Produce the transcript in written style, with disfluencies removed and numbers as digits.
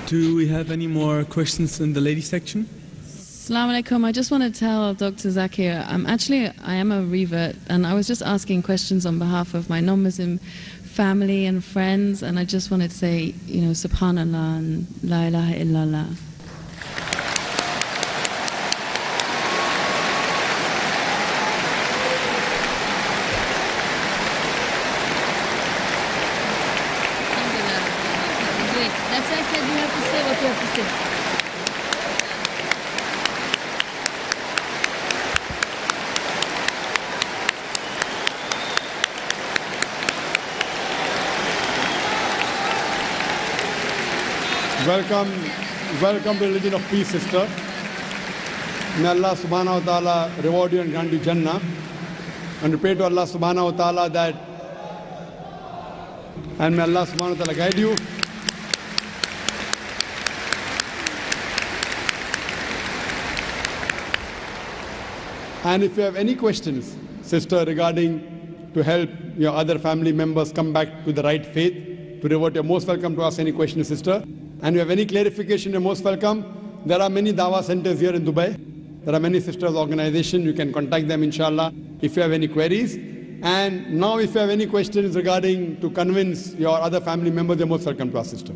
Do we have any more questions in the ladies section? Assalamu alaikum. I just want to tell Dr. Zakir, I am a revert, and I was just asking questions on behalf of my non-Muslim family and friends, and I just wanted to say, Subhanallah and La ilaha illallah. That's why I said you have to say what you have to say. Welcome to religion of peace, sister. May Allah subhanahu wa ta'ala reward you and grant you Jannah. And we pray to Allah subhanahu wa ta'ala that, and may Allah subhanahu wa ta'ala guide you. And if you have any questions, sister, regarding to help your other family members come back to the right faith, to revert, you're most welcome to ask any questions, sister. And you have any clarification, you're most welcome. There are many Dawah centers here in Dubai. There are many sisters organizations. You can contact them, inshallah, if you have any queries. And now if you have any questions regarding to convince your other family members, you're most welcome to ask, sister.